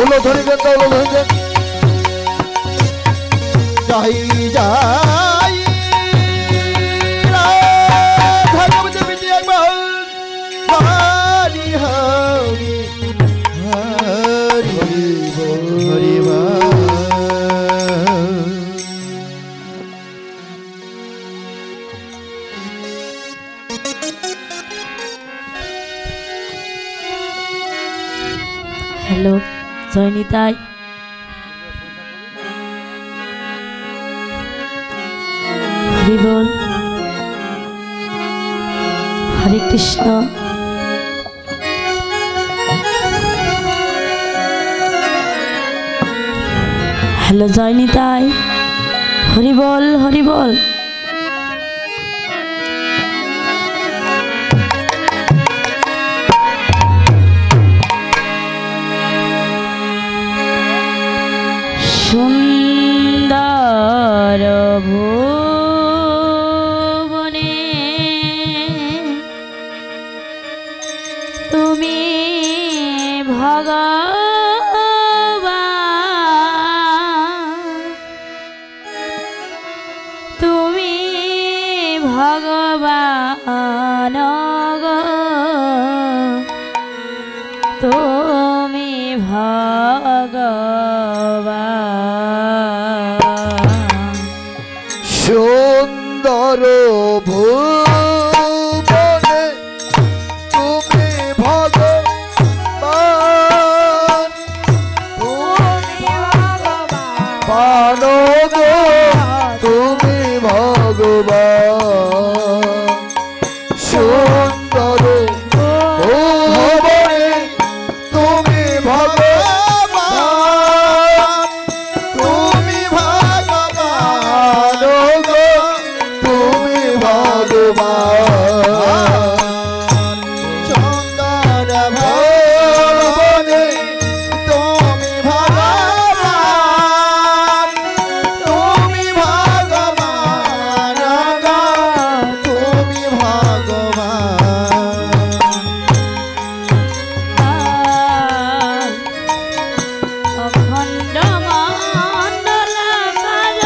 উলো ধরে দেন, উলো ধরে দেন। যাই যাই রাধারমণী বিটি একবার হরি হরি হরি হরি হ্যালো জয়নিতাই হরি বল হরে কৃষ্ণ হ্যালো জয়নিতাই হরি বল হরি বল সুন্দর ভুবনে তুমি ভগবান তুমি ভগবান গো তুমি ভগবান সুন্দর ভুবনে তুমি ভগবান গো তুমি ভগবান সুন্দর ভুবনে তুমি ভগবান তুমি ভগবান গো তুমি ভগবান সুন্দর ভুবনে তুমি ভগবান তুমি ভগবান গো তুমি ভগবান অখণ্ড মণ্ডলাকার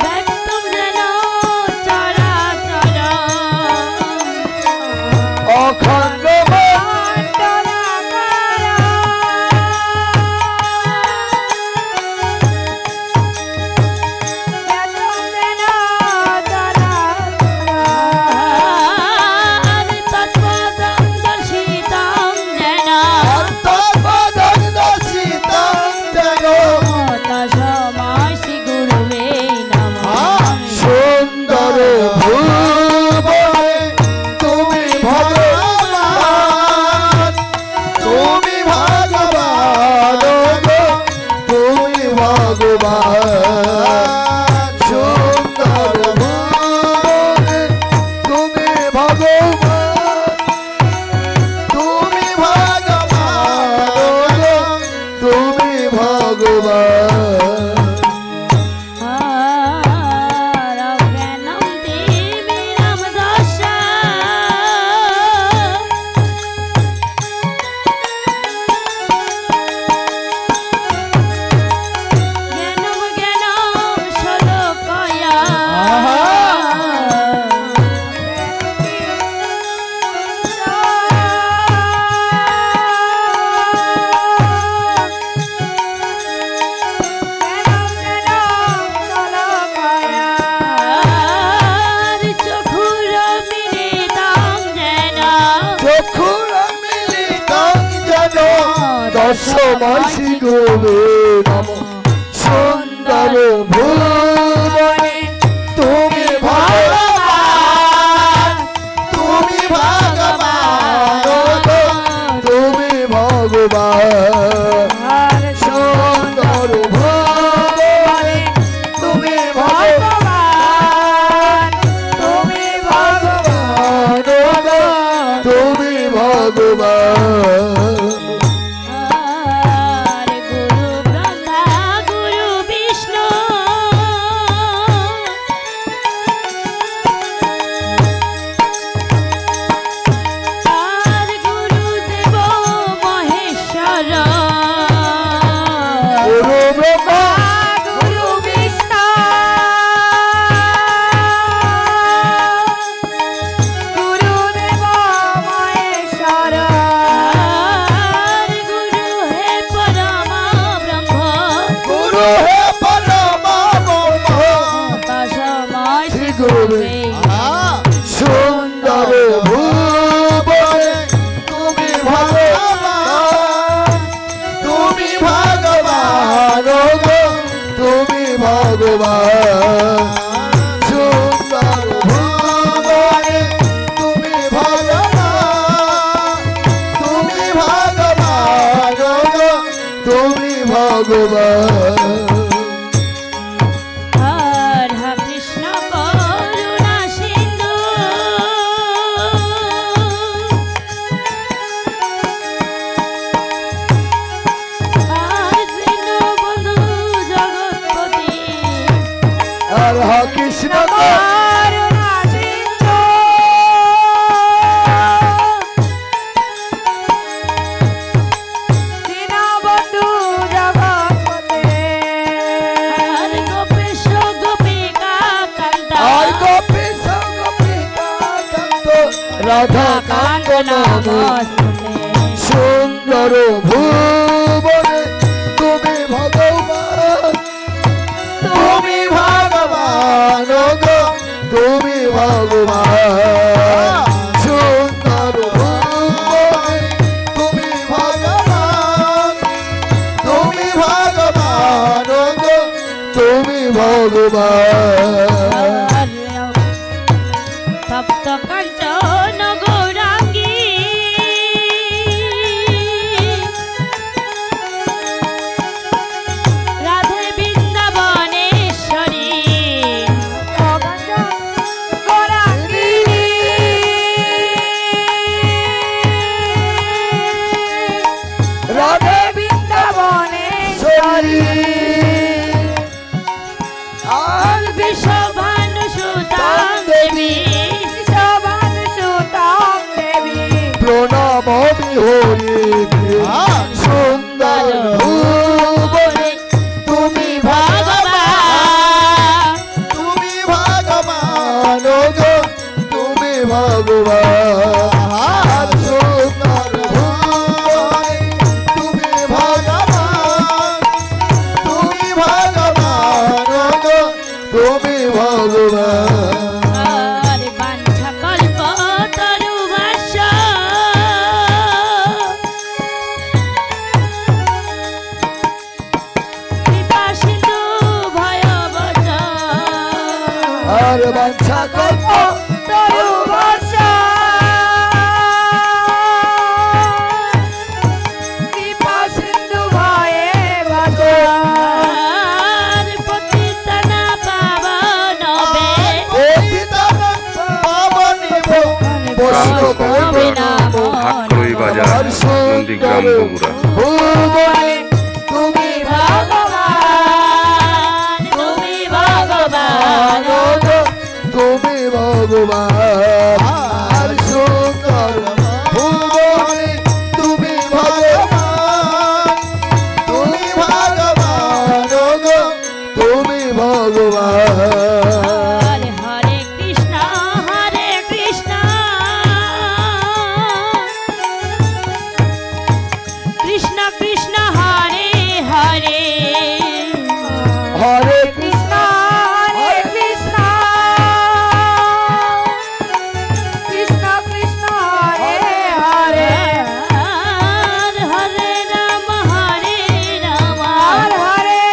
ব্যক্তম যেন চরাচর অখণ্ড সুন্দর ভুবনে তুমি ভগবান তুমি ভগবান গো তুমি ভগবান সুন্দর ভুবনে তুমি ভগবান তুমি ভগবান গো তুমি ভগবান দশমাসি গোবে নম সুন্দর ভুবনে তুমি ভগবান তুমি ভগবান গো তুমি ভগবান সুন্দর ভুবনে তুমি ভগবান তুমি ভগবান গো তুমি ভগবান গুরু ব্রহ্মা গুরু বিষ্ণু ভগবান গো তুমি ভগবান সুন্দর ভুবনে তুমি ভগবান গো তুমি ভগবান রাধা কৃষ্ণ করুণা সিন্ধু আর দীনবন্ধু জগৎপতি রাধা কৃষ্ণ করুণা সিন্ধু দীনবন্ধু জগৎপতি আর গোপেশ গোপিকা কান্ত আর গোপীশ গোপিকা কান্ত রাধা কান্ত নমস্তে সুন্দর ভুবনে তুমি ভগবান তুমি ভগবান গো তুমি ভগবান সুন্দর ভুবনে তুমি ভগবান গো তুমি ভগবান তপ্ত কাঞ্চন গৌরাঙ্গী রাধে বৃন্দাবনেশ্বরী গৌরাঙ্গী রাধে বৃন্দাবনেশ্বরী আর বিশ্বভানু সুতাং দেবী বিশ্বভানু সুতাং দেবী প্রণামি হরি সুন্দর ভুবনে তুমি ভগবান তুমি ভগবান গো তুমি ভগবান সুন্দর ভুবনে তুমি ভগবান গো তুমি ভগবান আর বাঞ্ছা কল্প তরু ভাষ্য কৃপা সিন্ধু ভয় বচ আর বাঞ্ছা কল্প তরু ভাষ্য কৃপা সিন্ধু ভয়ে বচ আর পতিতনা পাবন বে ভাক্রই বাজার নন্দীগ্রাম বগুড়া ভুবনে তুমি ভগবান তুমি ভগবান গো তুমি ভগবান সুন্দর ভুবনে তুমি ভগবান গো তুমি ভগবান হরে হরে কৃষ্ণ কৃষ্ণ কৃষ্ণ হরে হরে হরে কৃষ্ণ কৃষ্ণ কৃষ্ণ কৃষ্ণ হরে হরে হরে রাম হরে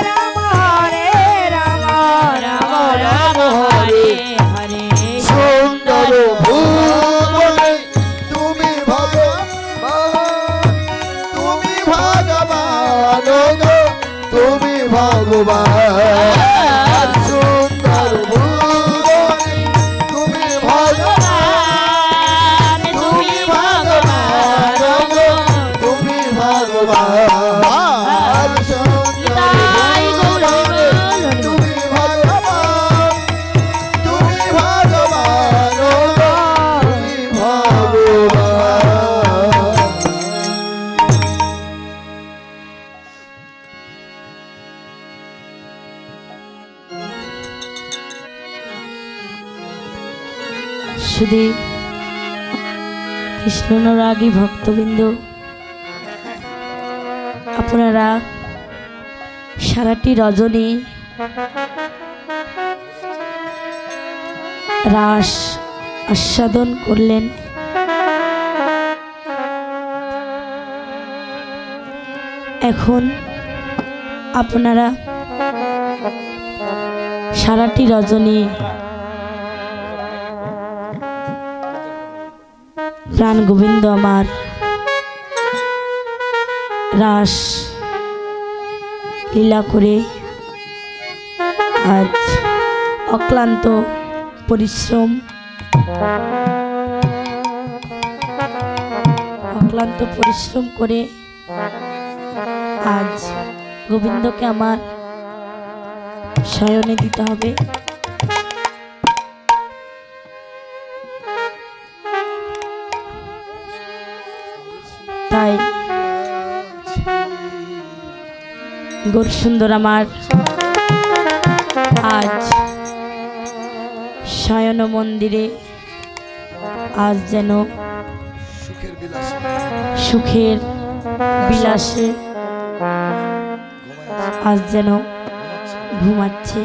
রাম হরে রাম রাম রাম হরে হরে সুন্দর ভুবনে তুমি ভগবান গো তুমি ভগবান সুন্দর ভুবনে তুমি ভগবান তুমি ভগবান গো তুমি ভগবান সুন্দর তাই গৌরঙ্গ তুমি ভগবান গো তুমি ভগবান শুধু কৃষ্ণনুরাগী ভক্তবৃন্দ, আপনারা সারাটি রজনী রাস আস্বাদন করলেন। এখন আপনারা সারাটি রজনী প্রাণ গোবিন্দ আমার রাস লীলা করে আজ অক্লান্ত পরিশ্রম করে আজ গোবিন্দকে আমার শয়নে দিতে হবে। তাই গৌর সুন্দর আমার আজ শয়ন মন্দিরে আজ যেন সুখের বিলাসে আজ যেন ঘুমাচ্ছে।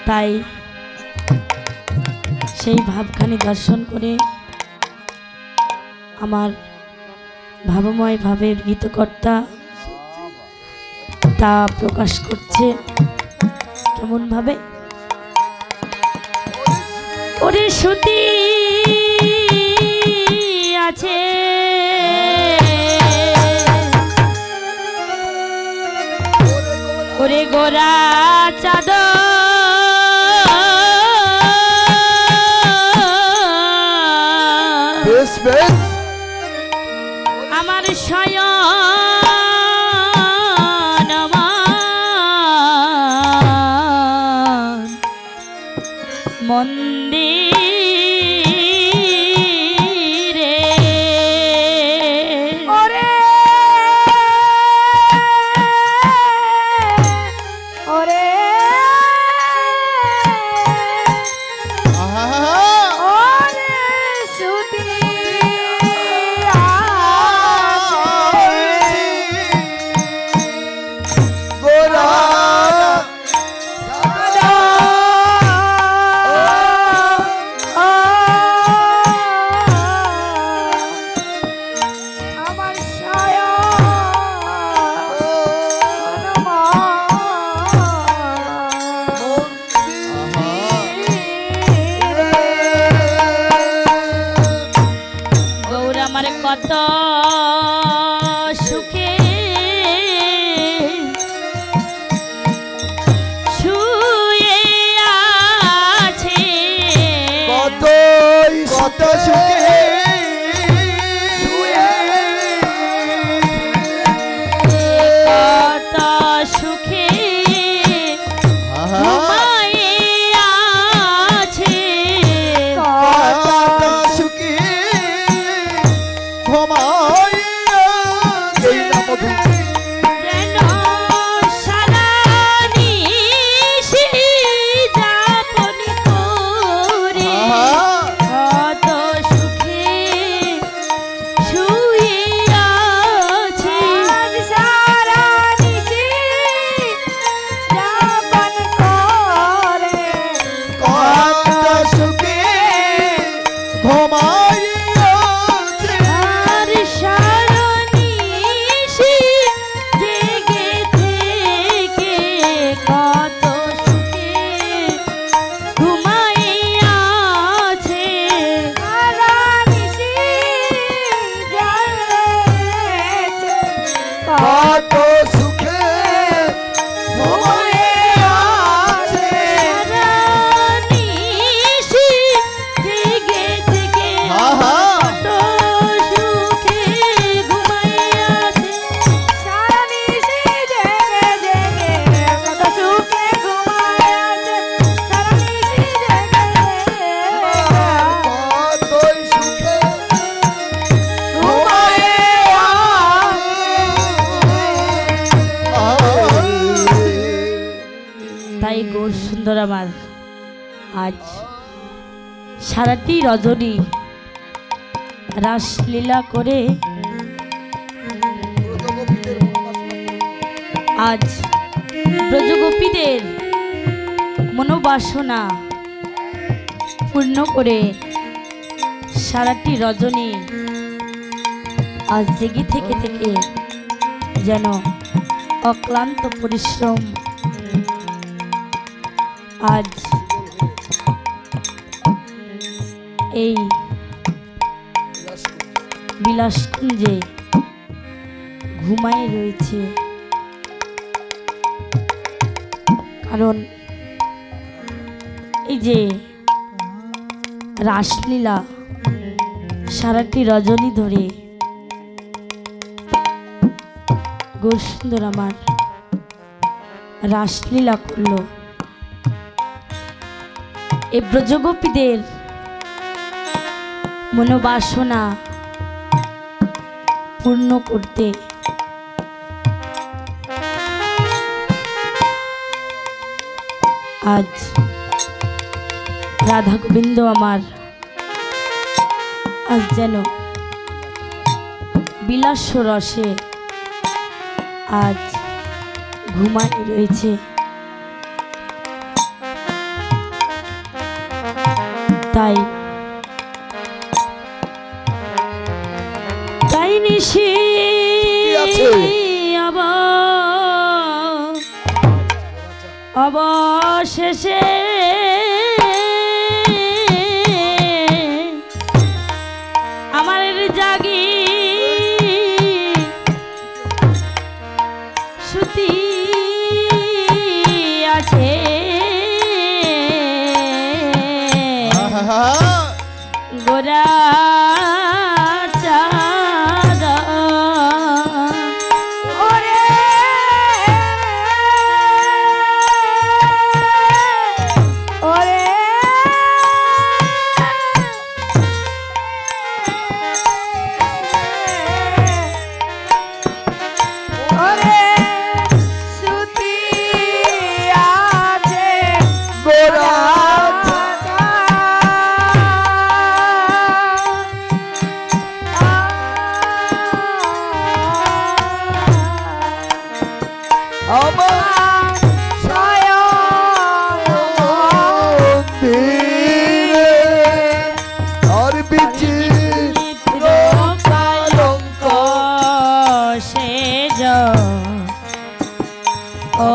তাই সেই ভাবখানি দর্শন করে আমার ভাবময় ভাবের গীতকর্তা তা প্রকাশ করছে কেমন ভাবে। ওরে সতী আছে ওরে গোরা চাদর আমার শয়ন মন্দিরে ওরে ওরে কত সুখে শুয়ে আছে কত সুখে কত সুখে ঘুমায়ে আছে কত সুখে গৌর সুন্দর আমার আজ সারাটি রজনী রাসলীলা করে আজ ব্রজগোপীদের মনোবাসনা পূর্ণ করে সারাটি রজনী আজ জেগে থেকে থেকে যেন অক্লান্ত পরিশ্রম আজ এই বিলাসকুঞ্জে ঘুমায় রয়েছে। কারণ এই যে রাসলীলা সারাটি রজনী ধরে গৌরসুন্দর আমার রাসলীলা করল। এ ব্রজগোপীদের মনোবাসনা পূর্ণ করতে আজ রাধা গোবিন্দ আমার আজ যেন বিলাস রসে আজ ঘুমায় রয়েছে। তাই তাই নিশি অবশেষে আমার জাগি শ্রুতি আছে গোরা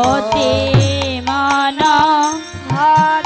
অতি মন হার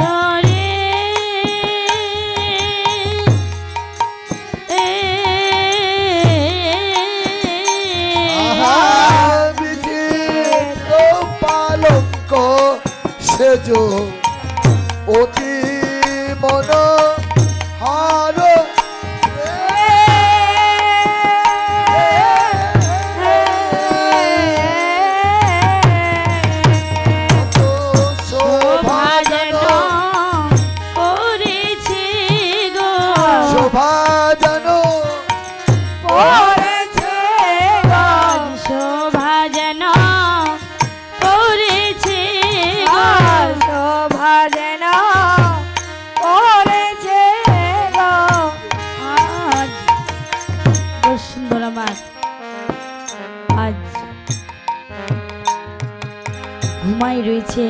ঘুমাই রয়েছে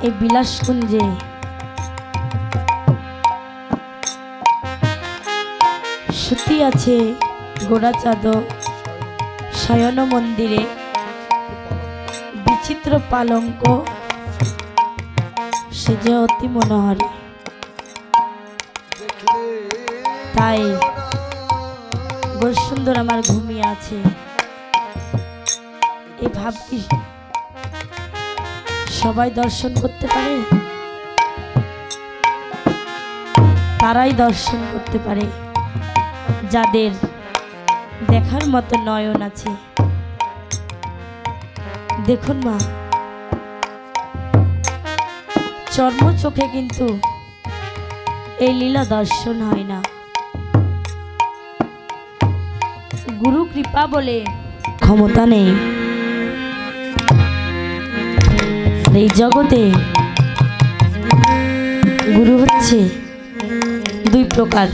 এই বিলাসকুঞ্জে। সুতি আছে গোড়াচাঁদ শয়ন মন্দিরে, বিচিত্র পালঙ্ক সেজে অতি মনোহরে। তাই গৌরসুন্দর আমার ঘুমিয়ে আছে। এই ভাব কি সবাই দর্শন করতে পারে? তারাই দর্শন করতে পারে যাদের দেখার মতো নয়ন আছে। দেখুন মা, চর্ম চোখে কিন্তু এই লীলা দর্শন হয় না। গুরু কৃপা বলে ক্ষমতা নেই। এই জগতে গুরু হচ্ছে দুই প্রকার,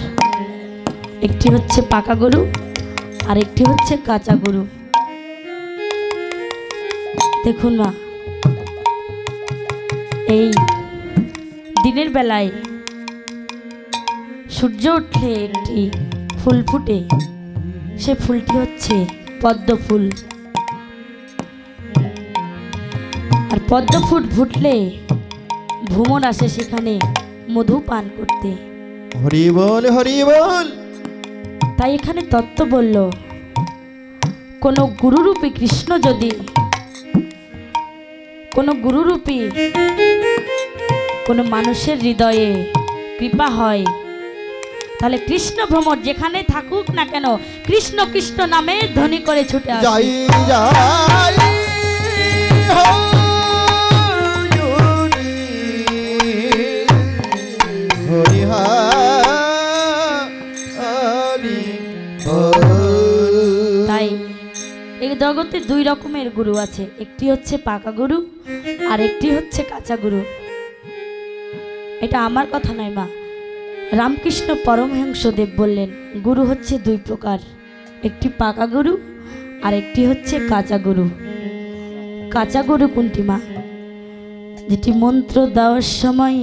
একটি হচ্ছে পাকা গরু আর একটি হচ্ছে কাঁচা গরু। দেখুন মা, এই দিনের বেলায় সূর্য উঠলে একটি ফুল ফুটে, সে ফুলটি হচ্ছে পদ্ম ফুল। আর পদ্ম ফুল ফুটলে ভ্রমণ আসে সেখানে মধু পান করতে। হরি বল, হরি বল। তাই এখানে তত্ত্ব বলল, কোনো গুরুরূপী কৃষ্ণ যদি, কোনো গুরুরূপী কোনো মানুষের হৃদয়ে কৃপা হয়, তাহলে কৃষ্ণ ভ্রমর যেখানে থাকুক না কেন কৃষ্ণ কৃষ্ণ নামে ধ্বনি করে ছুটে আসে। যাই যাই হরি হরি বল। তাই এই জগতে দুই রকমের গুরু আছে, একটি হচ্ছে পাকা গুরু আর একটি হচ্ছে কাঁচা গুরু। এটা আমার কথা নয় মা, রামকৃষ্ণ পরমহংসদেব বললেন গুরু হচ্ছে দুই প্রকার, একটি পাকা গুরু আর একটি হচ্ছে কাঁচা গুরু। কাঁচা গুরু কোনটি মা? যেটি মন্ত্র দেওয়ার সময়,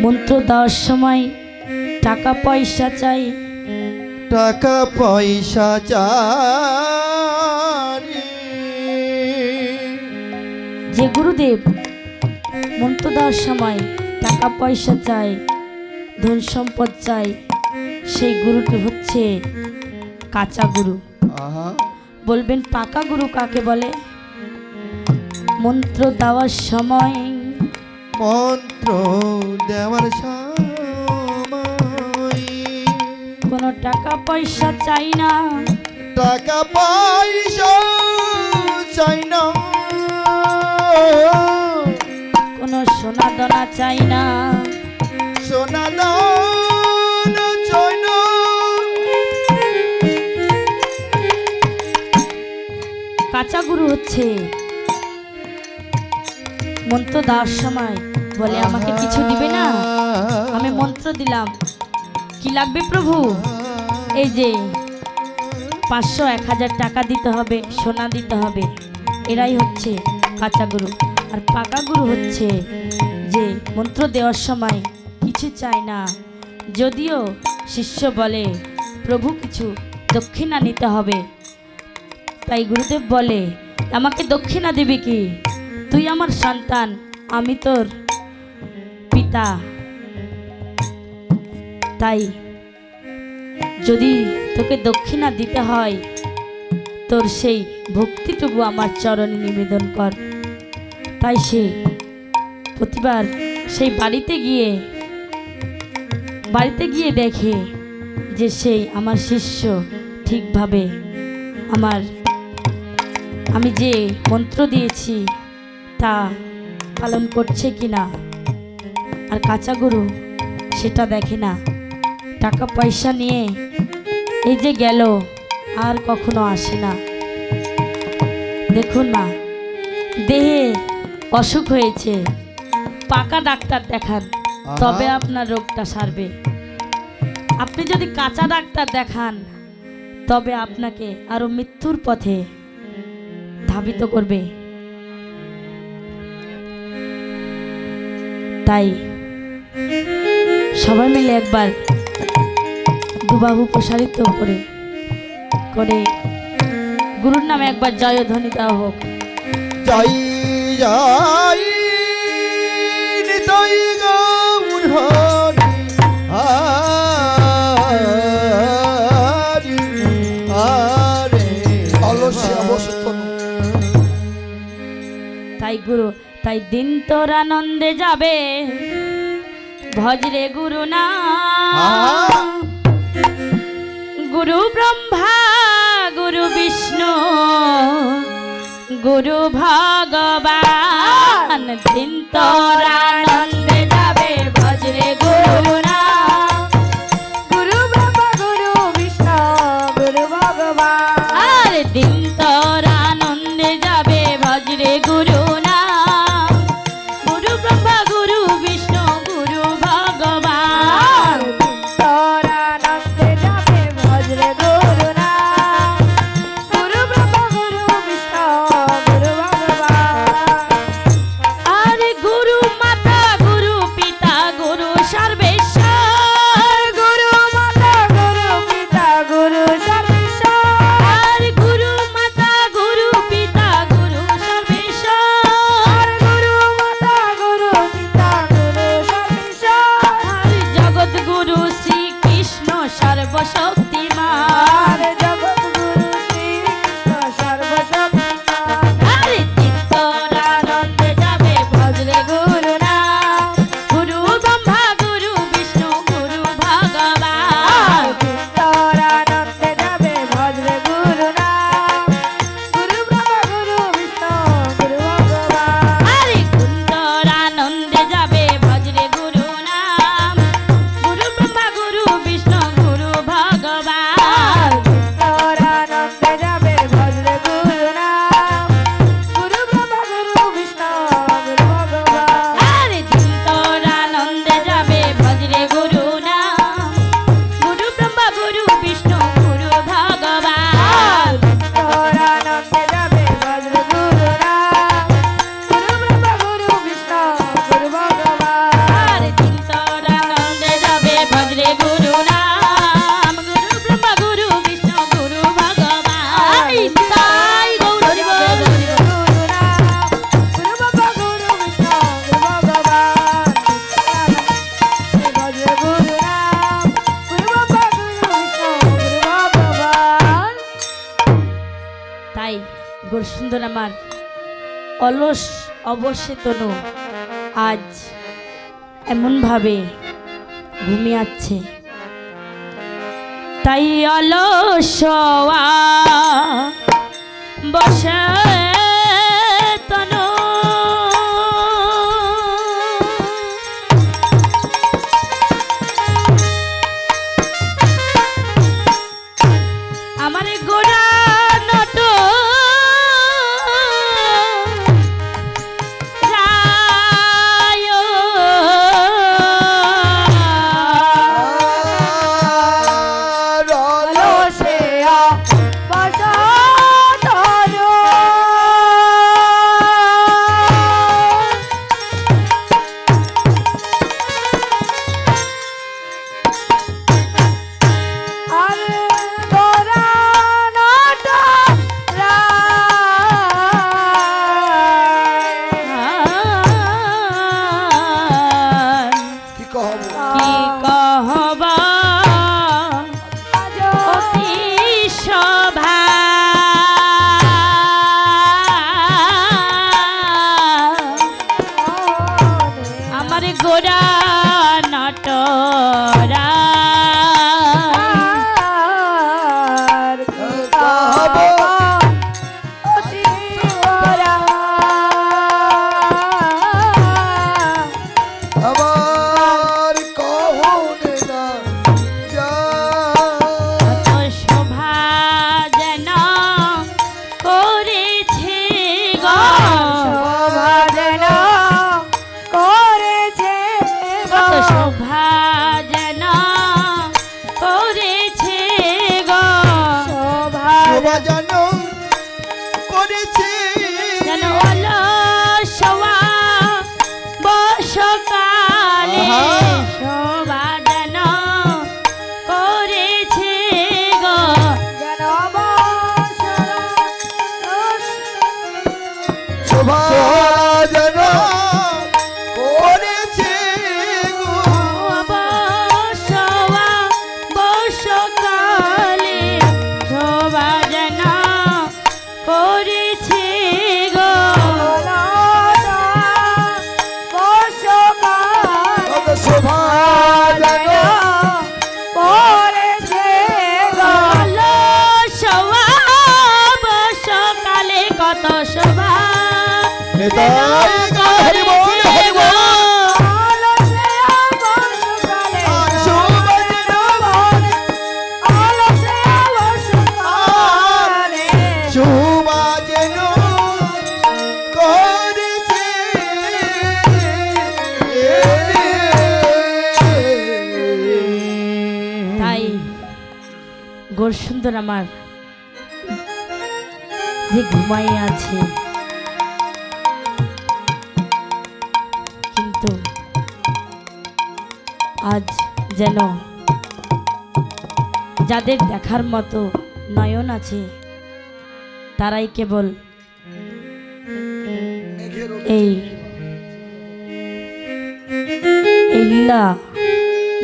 মন্ত্র দেওয়ার সময় টাকা পয়সা চাই, টাকা পয়সা চাই। যে গুরুদেব মন্ত্র দেওয়ার সময় টাকা পয়সা চাই, ধন সম্পদ চাই, সেই গুরুটি হচ্ছে কাঁচা গুরু। আহা, বলবেন পাকা গুরু কাকে বলে? মন্ত্র দেওয়ার সময়, মন্ত্র দেওয়ার সময় কোনো টাকা পয়সা চাই না, টাকা পয়সা চাই না, কোনো সোনা দানা চাই না, সোনা দানা চাই না। কাঁচা গুরু হচ্ছে মন্ত্র দেওয়ার সময় বলে আমাকে কিছু দিবে না, আমি মন্ত্র দিলাম, কি লাগবে প্রভু? এই যে 500-1000 টাকা দিতে হবে, সোনা দিতে হবে। এরাই হচ্ছে কাঁচা গুরু। আর পাকা গুরু হচ্ছে যে মন্ত্র দেওয়ার সময় কিছু চায় না, যদিও শিষ্য বলে প্রভু কিছু দক্ষিণা নিতে হবে, তাই গুরুদেব বলে আমাকে দক্ষিণা দিবি কি? তুই আমার সন্তান, আমি তোর পিতা, তাই যদি তোকে দক্ষিণা দিতে হয় তোর সেই ভক্তিটুকু আমার চরণে নিবেদন কর। তাই সে প্রতিবার সেই বাড়িতে গিয়ে দেখে যে সেই আমার শিষ্য ঠিকভাবে আমি যে মন্ত্র দিয়েছি তা পালন করছে কিনা। আর কাঁচা গুরু সেটা দেখে না, টাকা পয়সা নিয়ে এই যে গেল আর কখনো আসে না। দেখুন না, দেহে অসুখ হয়েছে, পাকা ডাক্তার দেখান, তবে আপনার রোগটা সারবে। আপনি যদি কাঁচা ডাক্তার দেখান তবে আপনাকে আরো মৃত্যুর পথে ধাবিত করবে। তাই সবাই মিলে একবার দুবাহু প্রসারিত করে গুরুর নামে একবার জয়ধ্বনি দেওয়া হোক। জয় জয় নিতাই গৌর হরি হরি হরে অলস্য অবসত। তাই দিন তোর আনন্দে যাবে, ভজরে গুরু না, গুরু ব্রহ্মা গুরু বিষ্ণু গুরু ভগবান। দিন তোর আনন্দে যাবে, ভজরে গুরু না, গুরু ব্রহ্মা গুরু বিষ্ণু গুরু ভগবান। আর দিন তোর আনন্দে যাবে, ভজরে গুরু না, গুরু ব্রহ্মা গুরু বিষ্ণু গুরু ভগবান। তোর আনন্দে যাবে, ভজরে গুরু না, গুরু ব্রহ্মা গুরু বিষ্ণু গুরু ভগবান। আর গুরু মাতা সর্বশক্তিমান জগৎগুরু শ্রীকৃষ্ণ সর্বশক্তিমান আরে চিত্তরানন্দে যাবে ভজরে গুরু নাম গুরু ব্রহ্মা গুরু বিষ্ণু গুরু ভগবান চিত্তরানন্দে যাবে ভজরে গুরু নাম গুরু ব্রহ্মা গুরু বিষ্ণু গুরু ভগবান আরে কুন্দরানন্দে যাবে ভজরে গুরু নাম গুরু ব্রহ্মা গুরু বিষ্ণু গুরু ভগবান চিত্তরানন্দে যাবে ভজরে গুরু নাম গুরু ব্রহ্মা গুরু বিষ্ণু গুরু ভগবান আরে চিত্তরানন্দে যাবে ভজরে গুরু নাম গুরু ব্রহ্মা গুরু বিষ্ণু গুরু ভগবান চিত্তরানন্দে যাবে ভজরে গুরু নাম গুরু ব্রহ্মা গুরু বিষ্ণু গুরু ভগবান আরে চিত্তরানন্দে যাবে ভজরে গুরু নাম গুরু ব্রহ্মা গুরু বিষ্ণু গুরু ভগবান এই তাই গৌর হরি বল। গুরু নাম গুরু ব্রহ্মা গুরু বিষ্ণু গুরু ভগবান ভজরে গুরু নাম গুরু ব্রহ্মা গুরু বিষ্ণু গুরু ভগবান তাই গুরুসুন্দর আমার অলস অবশ্যই তনু আজ এমনভাবে ঘুমিয়ে আছে তাই অলসয়া বসে তনু আমার গোড়া not Roy অলসেয়া বসতর R Gora not কি কহব কি কহবা অতি শোভা আমার গোড়া নটরা আমার কহনে না যা কত শোভা যেন করেছে গো কত শোভা যেন করেছে গো শোভা জানো করেছে যেন অলসয়া বসকালে আহা। শোভা যেন করেছে গো শোভা জানো করেছে গো অবসয়া বসকালে শোভা যেন করেছে গো কত শোভা জানো অলসয়া বসকালে কত শোভা নেতাই হরি বল হরি বল শোভা জানো শোভা জানো করেছে তাই গোর সুন্দর আমার যে ঘুমাইয়ে আছে কিন্তু আজ যেন যাদের দেখার মতো নয়ন আছে তারাই কেবল এই লীলা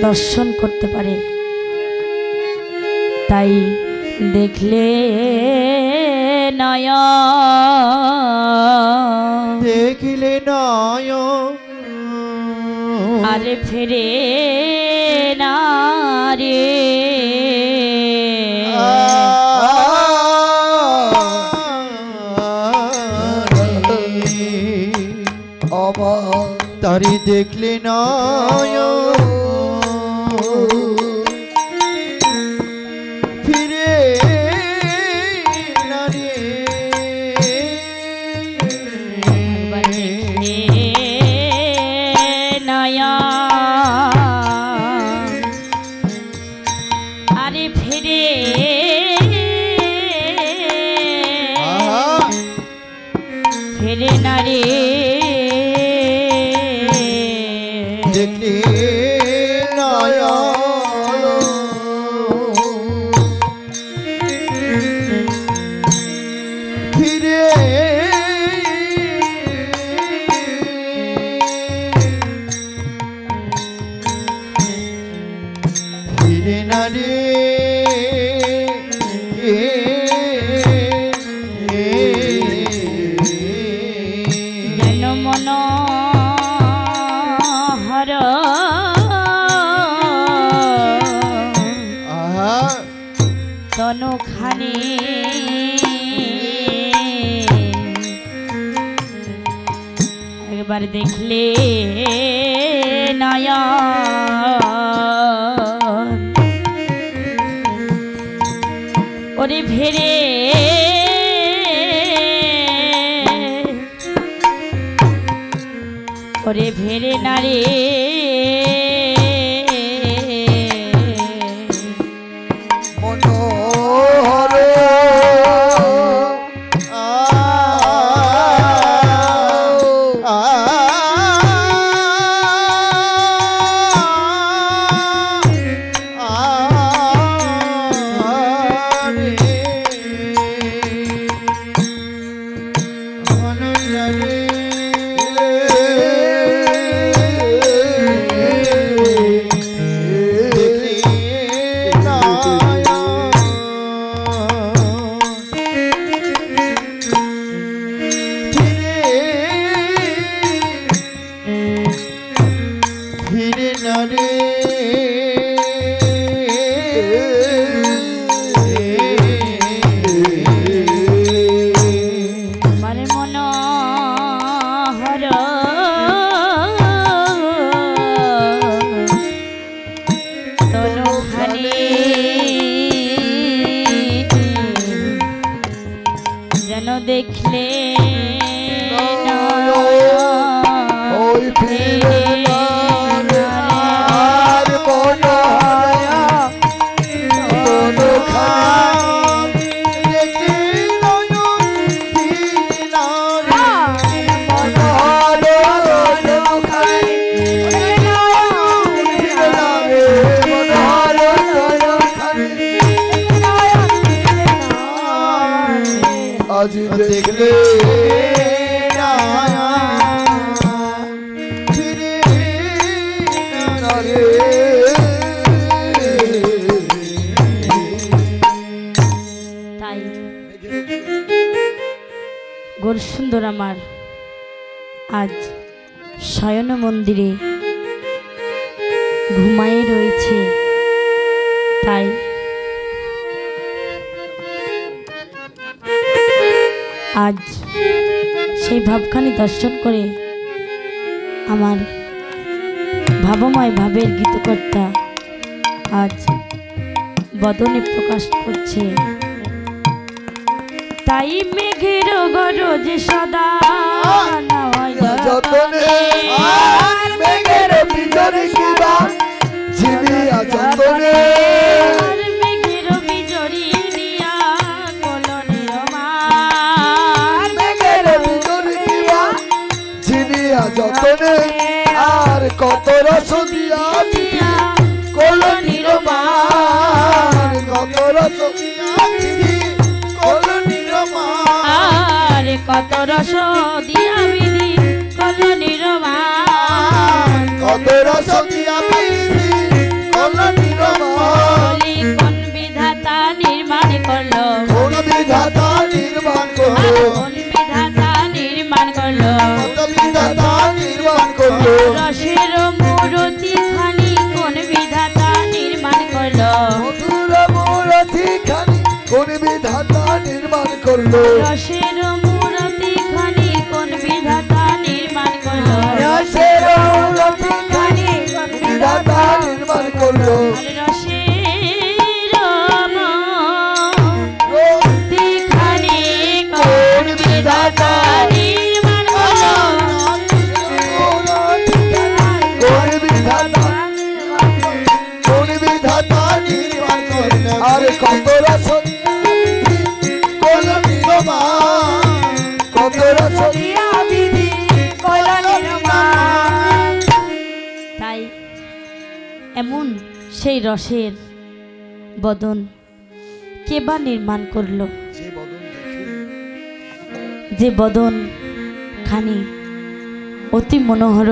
দর্শন করতে পারে। তাই দেখলে নয়ন দেখিলে নয় আরে ফেরে না রে তারি দেখলে নয় ফিরে না রে আরে ফিরে ফিরে না রে দেখলে নয় ফিরে ফিরে না রে যেন মন হর তনখানি একবার দেখলে নয়ন ওরে ভেরে ওরে ভেরে না রে মনোহর ফিরে না রে আমার মন হর তনখানি যেন দেখলে ওই ফিরে না রে আর মনোহর তনখানি দেখলে নয়ন ফিরে না রে মনোহর তনখানি ফিরে না রে মনোহর তনখানি আজ দেখলে ফিরে না রে তাই গোর সুন্দর আমার আজ শয়ন মন্দিরে ঘুমায়ে রয়েছে। তাই আজ সেই ভাবখানি দর্শন করে আমার ভাবময় ভাবের গীতকর্তা আজ বদনে প্রকাশ করছে। তাই মেঘের গরজ সদা যতনে আর মেঘের ভিতরে কিবা ঝিলিয়া যতনে আর মেঘের বিজড়ি দিয়া কলনের মার মেঘের ভিতরে কিবা ঝিলিয়া যতনে আর কত রস দিয়া দিদি কলনির মার কত রস দিয়া দিদি কলনির মার কত রস দিয়া বিধি কলনির মার কত রস দিয়া বিধি কলনির মার কোন বিধাতা করলো রসের মূরতি খানি কোন বিধাতা নির্মাণ করলো রসের মূরতি খানি বিধাতা নির্মাণ করলো আর রসের মূরতি খানি কোন বিধাতা নির্মাণ করলো কোন বিধাতা নির্মাণ করলো আর কত রস করলো নির্মাণ কত রস তাই এমন সেই রসের বদন কে বা নির্মাণ করলো যে বদন দেখে যে বদন খানি অতি মনোহর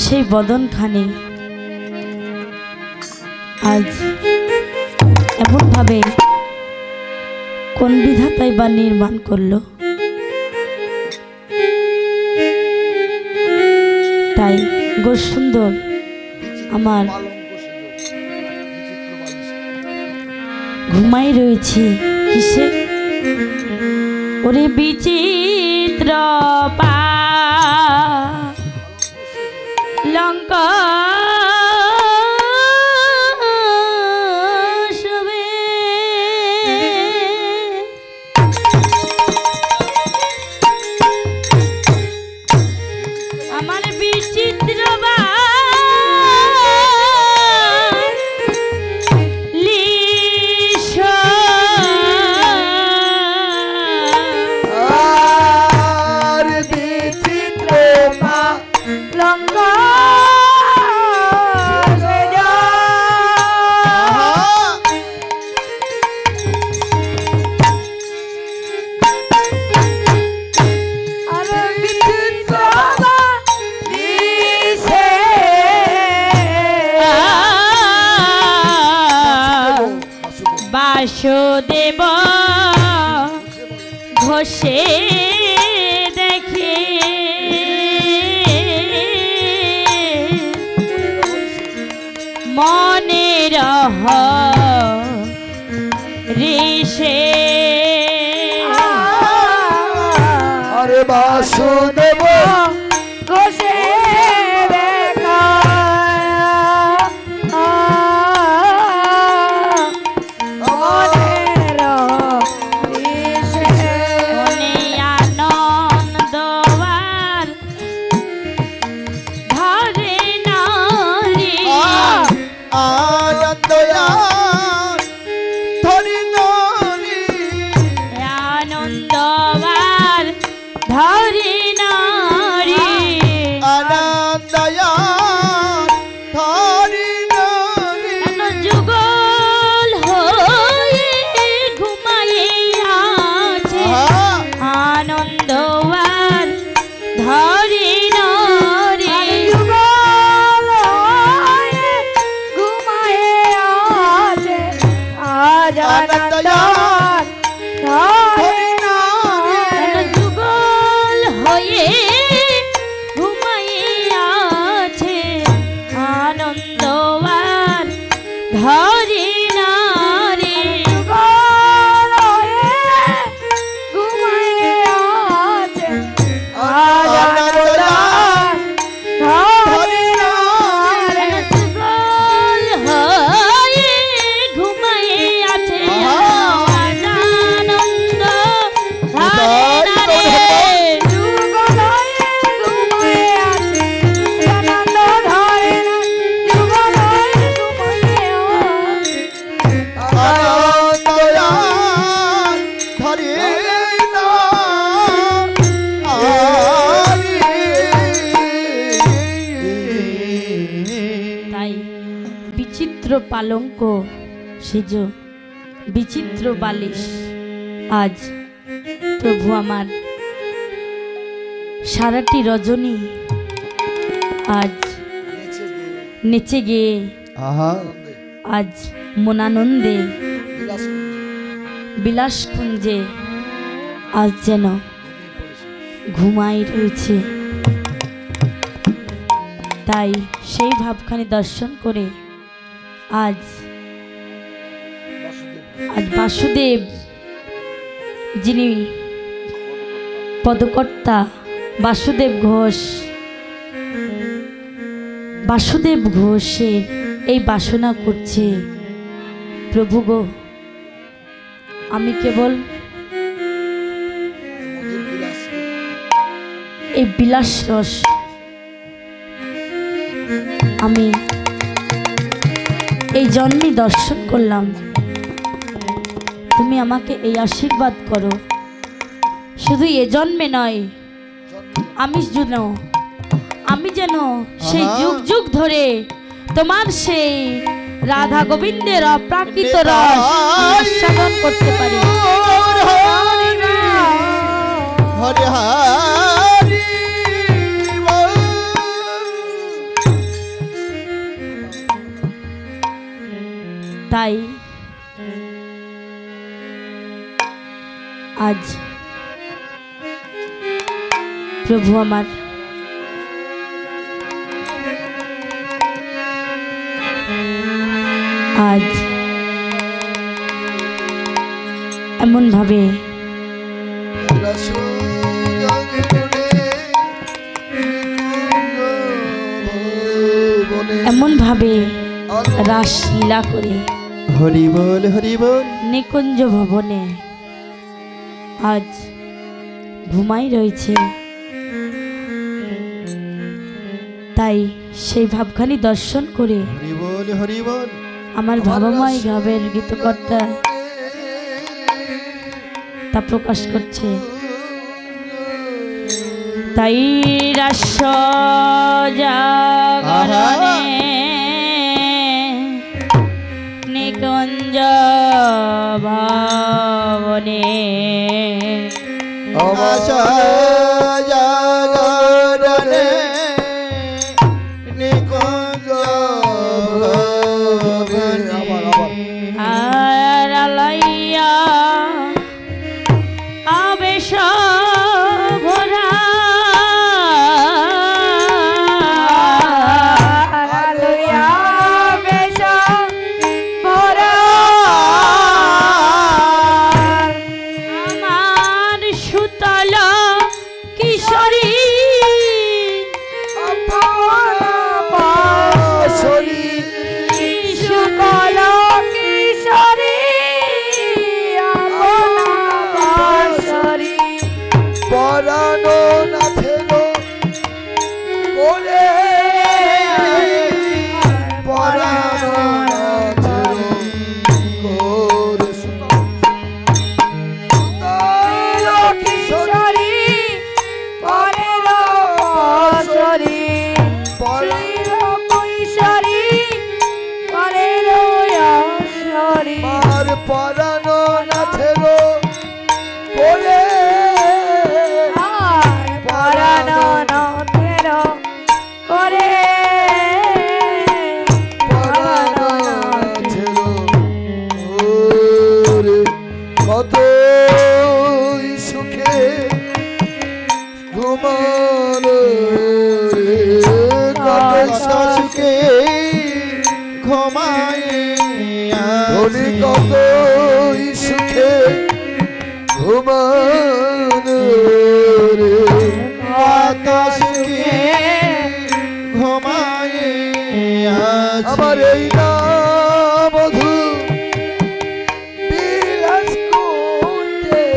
সেই বদন খানি আজ এমন ভাবে কোন বিধাতাই বা নির্মাণ করলো তাই গো সুন্দর আমার ঘুমাই রয়েছি কিসে ওরে বিচিত্র লঙ্কা আমার বিচিত্র আর বিচিত্র লঙ্কা বাসুদেব ঘোষে দেখে মনের ঋষে আরে বাসুদেব ঘোষে দেখা মনে আনন্দবার ধরে নারী আনন্দয়া ধরি নরি আনন্দবার ধরে নারী আনন্দয়া ধরি নরি যুগল হয়ে ঘুমায়ে আছে আনন্দবার ধরে নারী ঘুমায়ে আছে আজ আনন্দয়া ধরি নরি যুগল হয়ে ঘুমায়ে আছে আনন্দবার ধরে নারী ঘুমায়ে আছে আনন্দয়া ধরি নরি যুগল হয়ে ঘুমায়ে আছে আনন্দ ধরে নারী আনন্দয়া ধরি তাই বিচিত্র পালঙ্ক সেজ বিচিত্র বালিশ আজ প্রভু আমার সারাটি রজনী আজ নেচে গিয়ে আহা আজ মনানন্দে বিলাস কুঞ্জে আজ যেন ঘুমাই রয়েছে তাই সেই ভাবখানি দর্শন করে আজ আজ বাসুদেব যিনি পদকর্তা বাসুদেব ঘোষের এই বাসনা করছে, প্রভু গো আমি কেবল এই বিলাস রস আমি এই জন্মে দর্শন করলাম, তুমি আমাকে এই আশীর্বাদ করো, শুধু এ জন্মে নয় আমি যেন সেই যুগ যুগ ধরে তোমার সেই রাধা গোবিন্দের অপ্রাকৃত রস আস্বাদন করতে পারি। হরে হরি বল। তাই আজ প্রভু আমার আজ এমন ভাবে রাসলীলা করে হরি বল হরি বল নিকুঞ্জ ভবনে আজ ঘুমাই রয়েছে। তাই সেই ভাবখানি দর্শন করে হরি বল হরি বল আমার ভাবময় ভাবের গীতকর্তা তা প্রকাশ করছে। তাই রাস জাগরণে নিকুঞ্জ ভবনে আশা জাগরণে নিকুঞ্জ ভবনে। আর আলাইয়া আবেশ ভরা আমার সুতল কিশোরী সুকল কিশোরী পরানো নাথের কোলে পরানো নাথের কোলে কিশোরী পরের কিশোরী কৈশোরী পরের শরী আর পরানো নাথের কোলে পরানো নথের করে পরানো নাথের ওরে কত সুখে ঘুমানো রে কত সুখে ঘুমায় ধনী কত সুখে ঘুমানো রে কত সুখে ঘুমায় আমার এই না বধূ বিলাস কুঞ্জে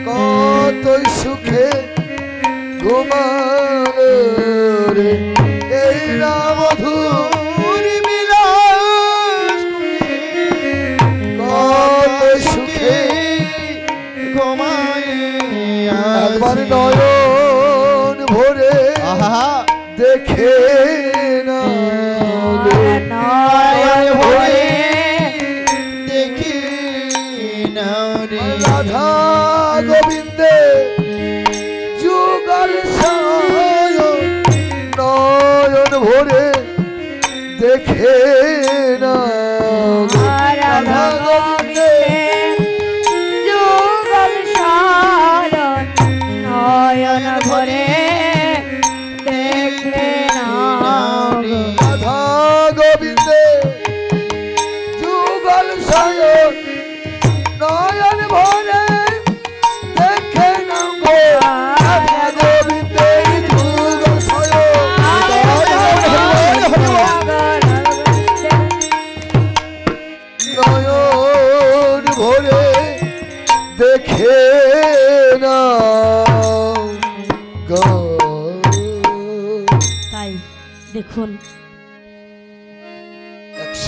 কত সুখে ঘুমানো রে এই না বধূ বিলাস কত সুখে ঘুমায় একবার নয়ন ভরে দেখে না নয়ন ভরে দেখে না রে রাধা গোবিন্দে যুগল সায়ন নয়ন ভরে দেখে না রাধা গোবিন্দে যুগল সারণ নয়ন ভরে দেখে নাও রাধা গোবিন্দে যুগল সায়ন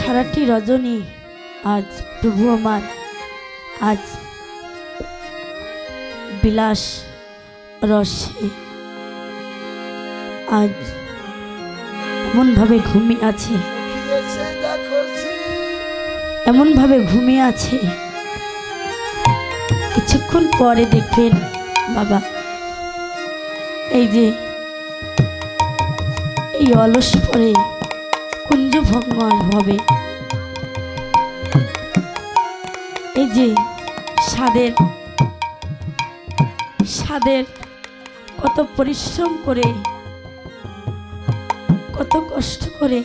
সারাটি রজনী আজ প্রভু আমার আজ বিলাস রসে আজ এমনভাবে ঘুমিয়ে আছে, এমনভাবে ঘুমিয়ে আছে। কিছুক্ষণ পরে দেখবেন বাবা এই যে এই অলস পরে কুঞ্জভঙ্গ হবে। এই যে সাদের সাদের কত পরিশ্রম করে কত কষ্ট করে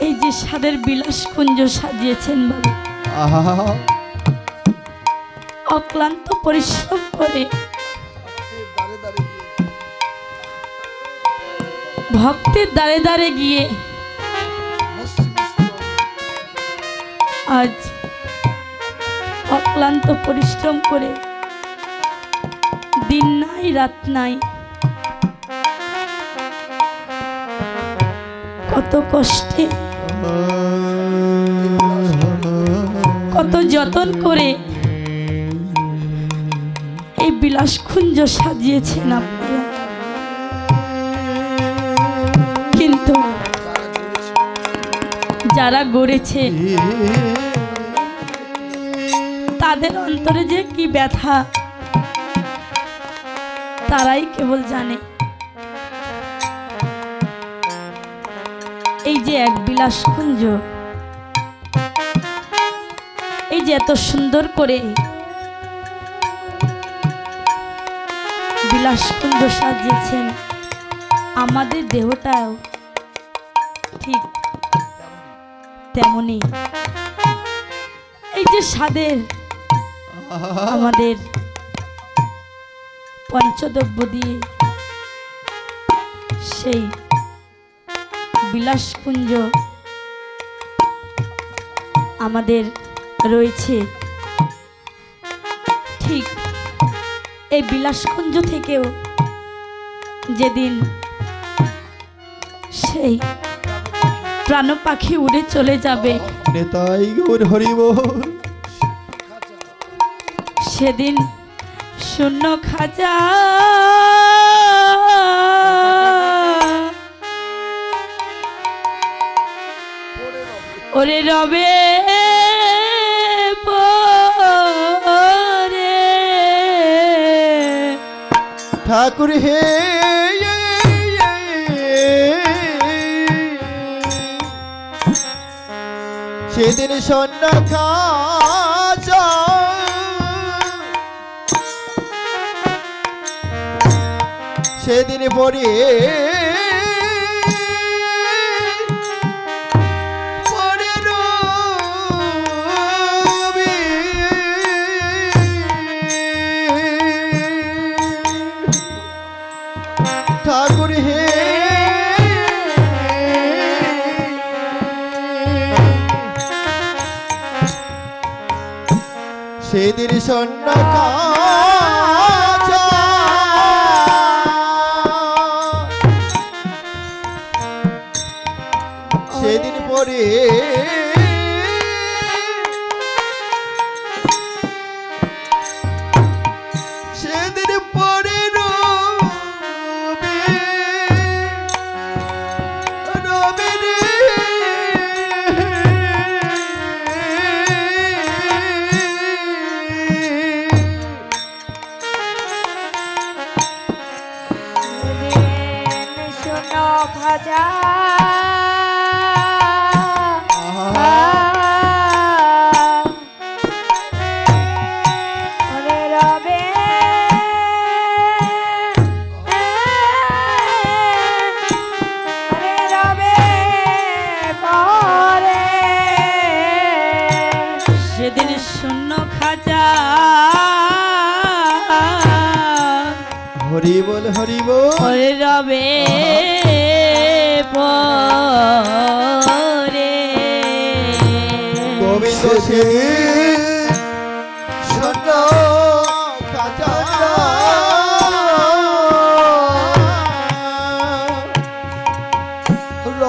এই যে সাদের বিলাস কুঞ্জ সাজিয়েছেন বাবা, অক্লান্ত পরিশ্রম করে ভক্তের দ্বারে দ্বারে গিয়ে আজ অক্লান্ত পরিশ্রম করে দিন নাই রাত নাই কত কষ্টে কত যতন করে এই বিলাসকুঞ্জ সাজিয়েছেন আপনারা, কিন্তু যারা গড়েছে তাদের অন্তরে যে কি ব্যথা তারাই কেবল জানে। এই যে এক বিলাসকুঞ্জ, এই যে এত সুন্দর করে বিলাসকুঞ্জ সাজিয়েছেন, আমাদের দেহটাও ঠিক তেমনি এই যে সাদের আমাদের পঞ্চদ্রব্য দিয়ে সেই বিলাসকুঞ্জ আমাদের রয়েছে, ঠিক এই বিলাসকুঞ্জ থেকেও যেদিন সেই প্রাণ পাখি উড়ে চলে যাবে সেদিন শূন্য খাঁচা ওরে রবে পরে ঠাকুর হে সেদিন স্বর্ণ খাঁচা সেদিন পরে ঠাকুর হে সেদিন স্বর্ণ খাঁচা সেদিন পরে সেদিন পরে রবে রে শোনো খাজা ওরে রবে ওরে রবে পরে সেদিন শূন্য খাঁচা হরি বল হরি বল ওরে রবে পরে গোবিন্দ সেদিন স্বর্ণ খাঁচা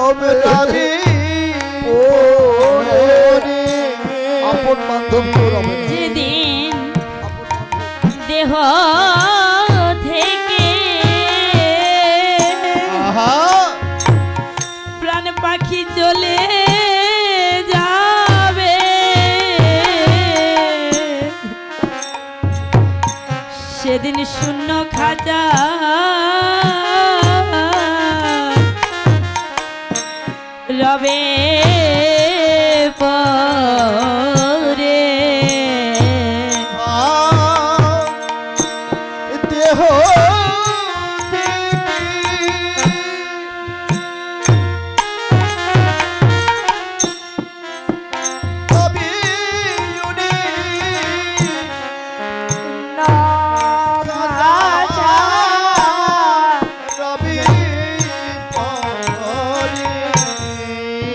রবে আমি আপন বান্ধব কেউ রবে না। যেদিন দেহ থেকে আহা প্রাণ পাখি চলে যাবে, সেদিন শূন্য খাঁচা রবে পরে। দেহ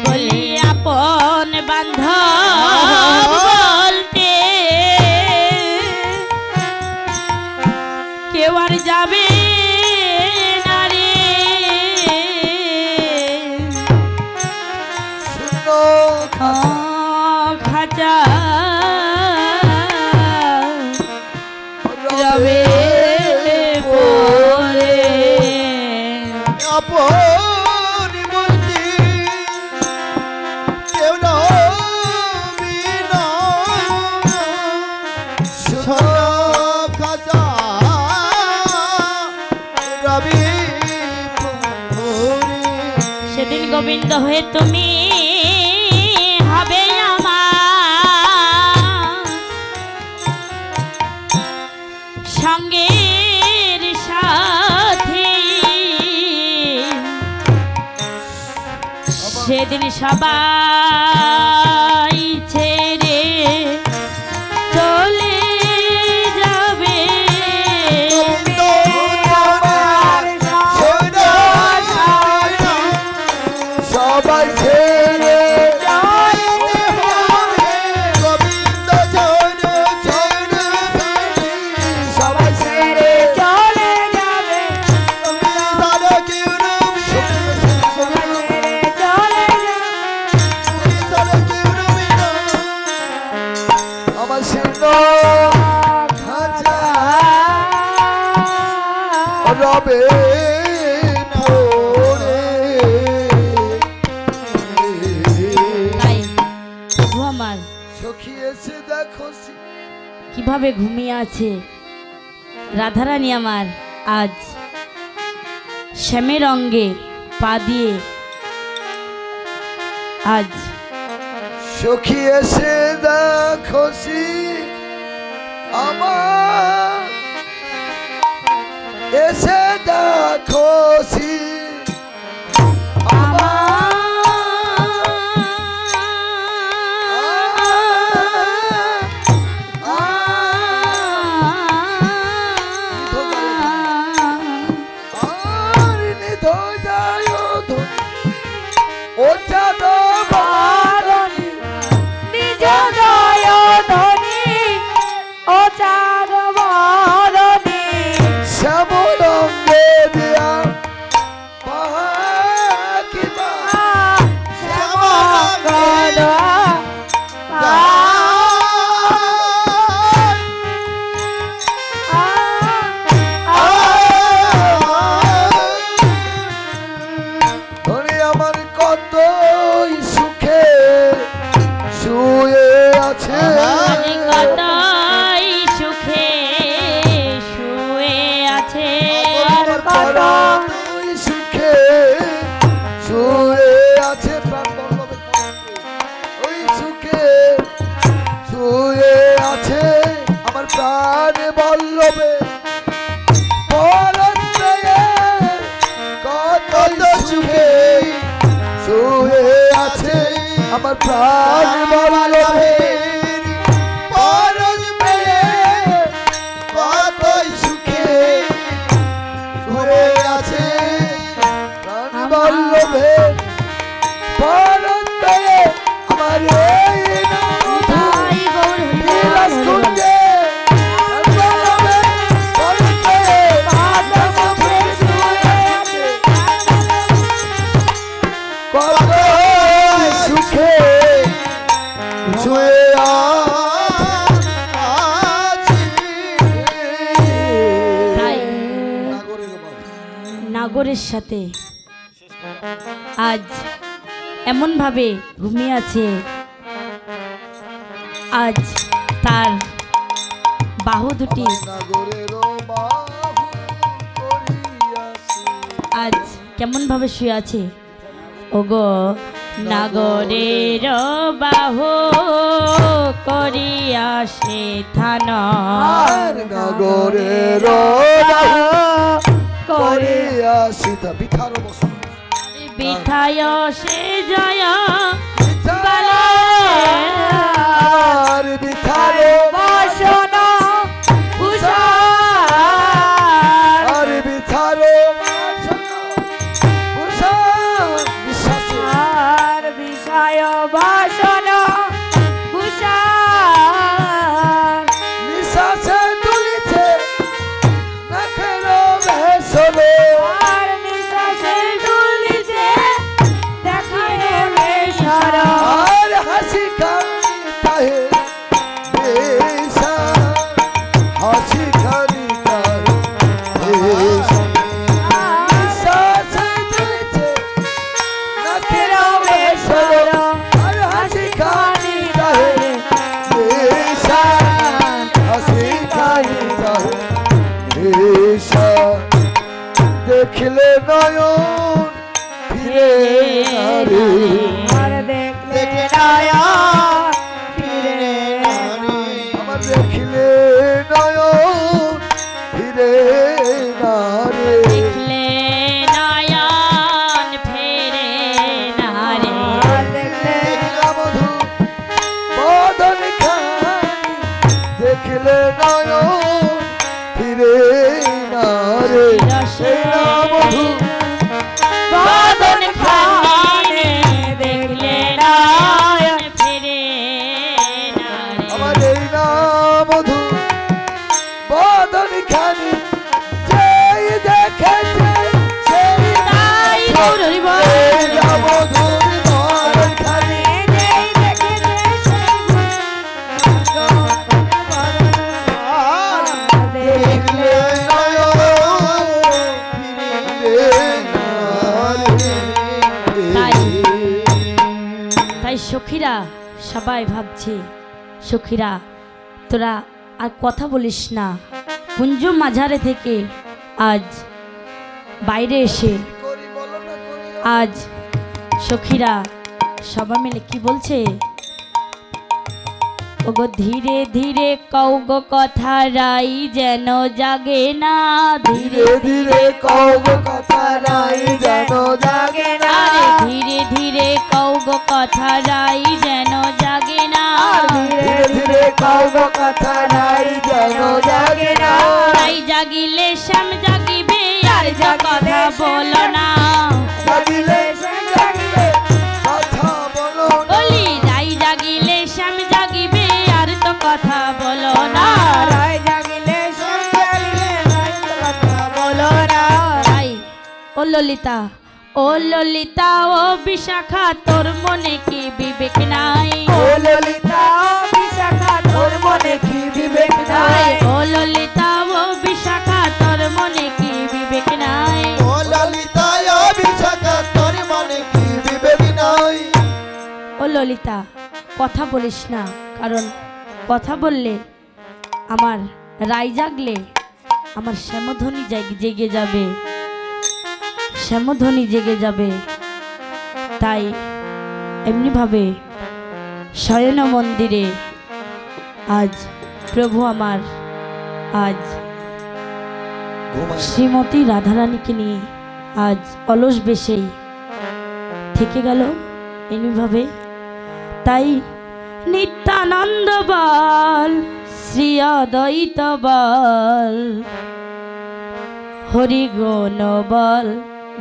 বলি আপন বান্ধব বলতে কেউ আর যাবে না রে, খাঁচা রবে পরে। আপন বলতে কেউ রবি না, সব খাঁচা রবি পরে। সেদিন গোবিন্দ হয়ে তুমি হবে আমার সঙ্গের সাথী, সেদিন সবাই ছেড়ে চলে যাবে, সবাই ছেড়ে গোবিন্দ ছেড়ে ছেড়ে সবাই ছেড়ে চলে যাবে, তারা কেউ রবি চলে যাবে, তারা কেউ রবি না, আমার সিংহ খাঁচা রবে তাই প্রভু আমার সখী এসে দেখো কিভাবে ঘুমিয়ে আছে রাধারানী আমার আজ শ্যামের অঙ্গে পা দিয়ে আজ সখী এসে দেখো আমার এসে দেখো নিজ জয় ধ্বনি ও চাঁদ বরণী, শ্যামরঙ্গে দিয়া পাখিবা শ্যামরঙ্গে ধরে আমার কত সুখে শুয়ে আছে, আমি কতই সুখে শুয়ে আছে, কতই সুখে শুয়ে আছে প্রাণ বল্লভে, ওই সুখে শুয়ে আছে আমার প্রাণ বল্লভে, কত সুখে শুয়ে আছে আমার প্রাণ বল্লভে, পরশ পেয়ে কতই সুখে শুয়ে আছে প্রাণ বল্লভে, পরশ পেয়ে আমার এই তাই গৌর বিলাস কুঞ্জে প্রাণ বল্লভে, পরশ পেয়ে কত সুখে শুয়ে আছে সাগরের সাথে আজ এমনভাবে ঘুমিয়ে আছে, আজ তার বাহু দুটি আজ কেমনভাবে শুয়ে আছে। ওগো নাগরের বাহু করিয়া সে থানা, নাগরের করিয়া সীতা বিথার বসন বিথায় সে জয় আর বিথার বাসন আর বিথার আর বিষয় বাসন ভূষণ নিঃশ্বাসে তুলিছে নাকের ভেষণ আর নিঃশ্বাসে দুলিছে দেখিলে বেসর আর হাসি খানি তাহে বেশা হাসি খানি তাহে বেশা নিঃশ্বাসে তুলিছে নাকের ভেষণ আর হাসি খানি তাহে বেশা হাসি খানি তাহে বেশা দেখলে নয়ন ফিরে না রে আর দেখলে নয়ন ফিরে না আমার দেখলে নয়ন ফিরে না রে দেখলে নয়ন ফেরে না রে। আর দেখলে মধু বদন খানি দেখলে নয়ন ফিরে না রে সেই না মধু বদন খানি দেখলে নয়ন ফেরে না রে। আমার এই না মধু বদন খানি যেই দেখেছে সেই তাই গৌরী বল। এই না মধুর বদন খানি যেই দেখেছে দেখলে নয়ন ফিরে না রে। তাই সখীরা সবাই ভাবছে, সখীরা তোরা আর কথা বলিস না। কুঞ্জ মাঝারে থেকে আজ বাইরে এসে করি বলো না করি আজ সখীরা সবাই মিলে কি বলছে, ওগো ধীরে ধীরে কও গো কথা রাই যেন জাগে না, ধীরে ধীরে ধীরে কব কথা রাই যেন জাগে না আরে ধীরে ধীরে কও গো কথা রাই যেন জাগে না, ধীরে ধীরে কব কথা রাই যেন জাগে না রাই জাগিলে শ্যাম জাগিবে আর যা কথা বলো না, জাগিলে জাগিলে কথা বলো না বলি রাই জাগিলে শ্যাম জাগিবে আর তো কথা বলো না, রায় জাগিলে সন্ধ্যালে কথা বলো না রাই ও ললিতা, ও ললিতা ও বিশাখা তোর মনে কি বিবেক নাই, ও ললিতা বিশাখা তোর মনে কি বিবেক নাই ও ললিতা ও বিশাখা তোর মনে কি বিবেক নাই, ও ললিতা বিশাখা তোর মনে কি বিবেক নাই ও ললিতা কথা বলিস না, কারণ কথা বললে আমার রাই জাগলে আমার শ্যামধ্বনি জেগে যাবে, শ্যামধ্বনি জেগে যাবে। তাই এমনিভাবে শয়ন মন্দিরে আজ প্রভু আমার আজ শ্রীমতী রাধারানীকে নিয়ে আজ অলস বেশেই থেকে গেল এমনিভাবে। তাই নিত্যানন্দ বল শ্রী অদ্বৈত বল হরিগুণ বল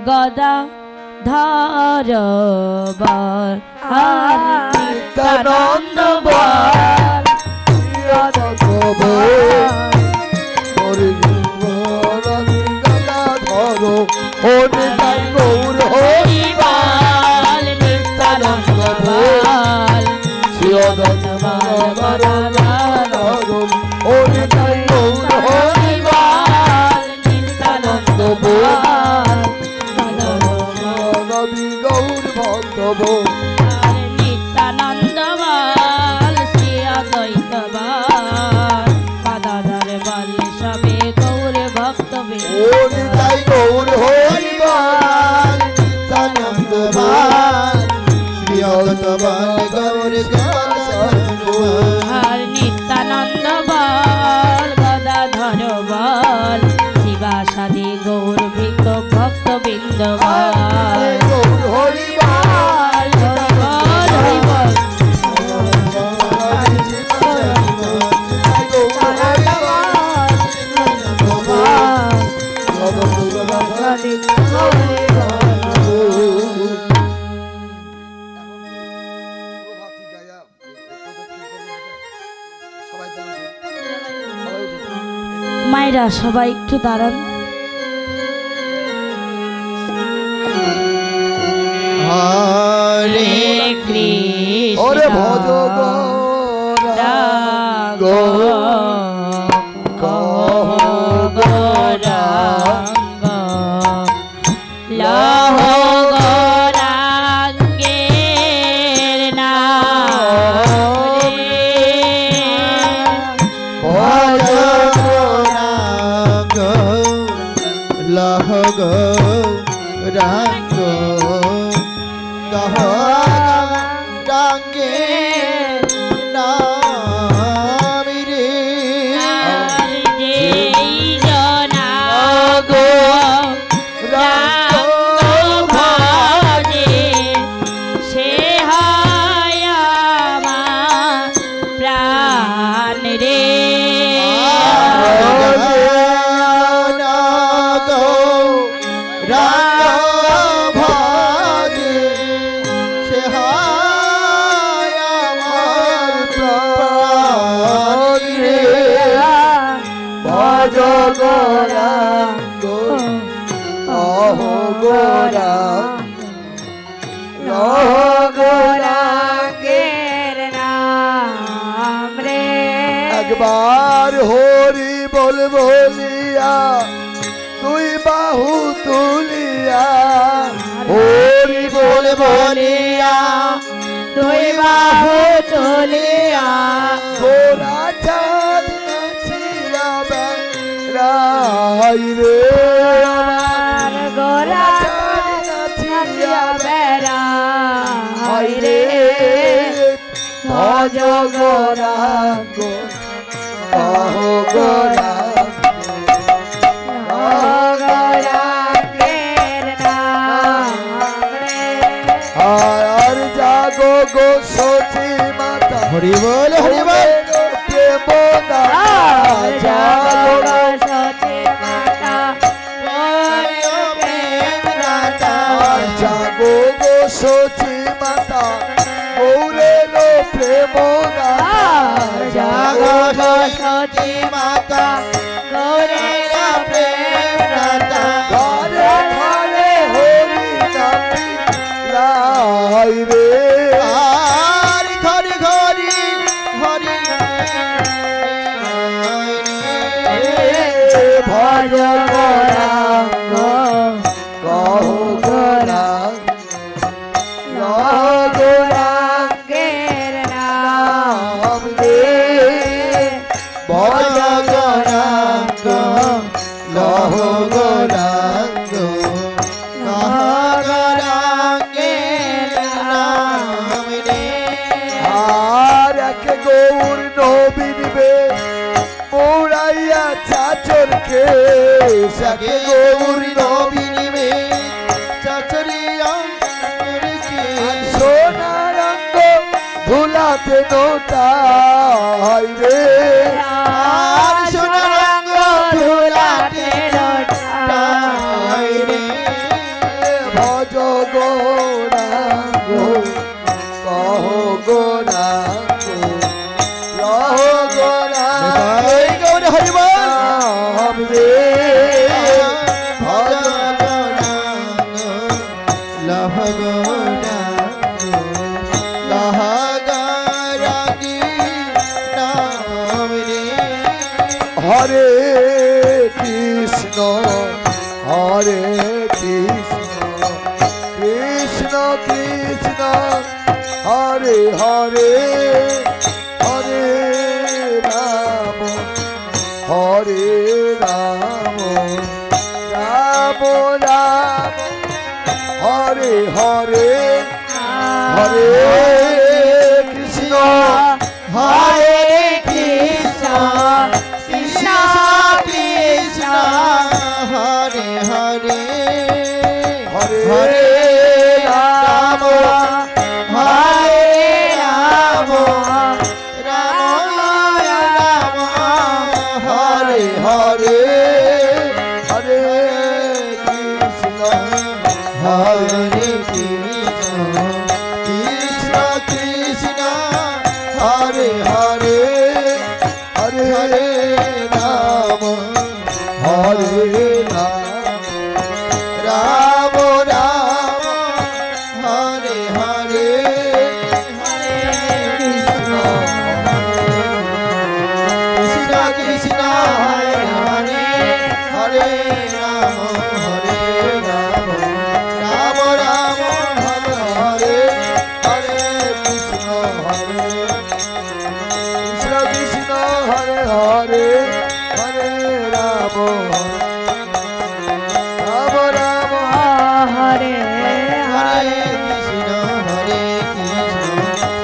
গদা ধর বল আর নিত্যানন্দ বল হরি বল নিত্যানন্দ বল হরি বল নিত্যানন্দ বল তব আর নিত্যানন্দ বল শ্রী অদ্বৈত বল গদাধর বল সবে গৌর ভক্ত ও নিতাই গৌর হরি বল নিত্যানন্দ বল শ্রী অদ্বৈত বল গৌর আর নিত্যানন্দ বল গদাধর বল শিবাসাদি গৌর ভিক্ত ভক্ত বৃন্দ বল গৌর হরি বল হরি বল মায়েরা সবাই একটু দাঁড়ান। হরে কৃষ্ণ ওরে ভজ রাগ গৌরাঙ্গ গৌরাঙ্গ লহ গৌরাঙ্গের নাম ভজ গৌরাঙ্গ লহ গৌরাঙ্গ গৌরাঙ্গে নাম রে যেই জনা গৌরাঙ্গ ভজে সে হয় আমার প্রাণ রে গৌরাঙ্গ অহ গৌরাঙ্গের নাম রে একবার হরি বল বলিয়া তুই বাহু তুলিয়া হরি বল বলিয়া তুই বাহু তুলিয়া গোরা চাঁদ নাচিয়া বেড়াই রে আর গোরা নাচিয়া বেড়াই রে ভজ গৌরাঙ্গ অহ গৌরাঙ্গের নাম রে আর জাগো গো সচি মাতা হরি বল হরি বল প্রেম জাগো সচি মাতা আর জাগো গো সচি মাতা গৌরের প্রেম জাগো সচি মাতা গৌরের প্রেম দাতা ঘরে ঘরে হরি নামি লাই রে আর ঘরে ঘরে হরি ভজ গৌরাঙ্গ কহ গৌরাঙ্গ গৌরাঙ্গের নাম নাম রে ভজ গৌরাঙ্গ কহ গৌরাঙ্গ গৌরাঙ্গের নাম রে আর এক গৌর নবীন বে মৌরাইয়া চাচরকে সকে গৌর নবীনে চাচরিয়া কে সোনা রঙ্গ ধুলাতে নোটাই রে আর সোনা রঙ্গ ধুলাতে লোটাই রে ভজ গৌরাঙ্গ কহ গৌরাঙ্গ লহ গৌরাঙ্গ গৌর হরি বল নাম রে ভজ গৌরাঙ্গ লহ গৌরাঙ্গ লহ গৌরাঙ্গী নাম রে হরে কৃষ্ণ কৃষ্ণ কৃষ্ণ কৃষ্ণ হরে হরে হরে রাম হরে রাম রাম রাম হরে হরে হরে কৃষ্ণ হরে কৃষ্ণ কৃষ্ণ কৃষ্ণ হরে হরে হরে হরে রাম হরে রাম রাম রাম হরে হরে হরে কৃষ্ণ হরে কৃষ্ণ কৃষ্ণ কৃষ্ণ হরে হরে হরে হরে রাম হরে রাম রাম হরে হরে হরে কৃষ্ণ কৃষ্ণ কৃষ্ণ হরে হরে হরে রাম রাম রাম হরে হরে হরে কৃষ্ণ হরে কৃষ্ণ কৃষ্ণ হরে হরে হরে রাম রাম রাম হরে হরে কৃষ্ণ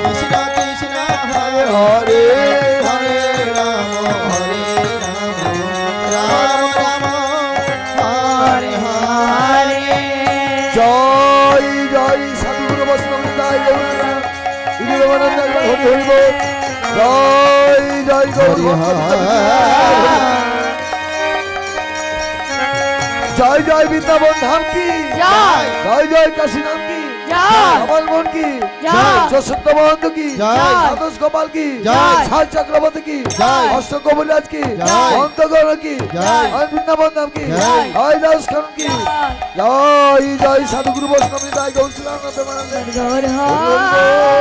কৃষ্ণ কৃষ্ণ হরে হরে হরে রাম রাম রাম হরে হরে জয় জয় সাধুগুরু বৈষ্ণব নিতাই গৌর বিবেকানন্দ হরি হরি বল জয় জয় গৌর জয় জয় বৃন্দাবন ধাম কি জয় জয় জয় কাশী নাম কি জয় কমল মন কি জয় যশোদ্দ মহন্ত কি জয় সাতোষ গোপাল কি জয় সাই চক্রবর্তী কি জয় অষ্ট কবিরাজ কি জয় অন্তগণ কি জয় আর বৃন্দাবন ধাম কি জয় জয় দাস খান কি জয় জয় সাধুগুরু বৈষ্ণব নিতাই গৌর শ্রী রাম গৌর হরে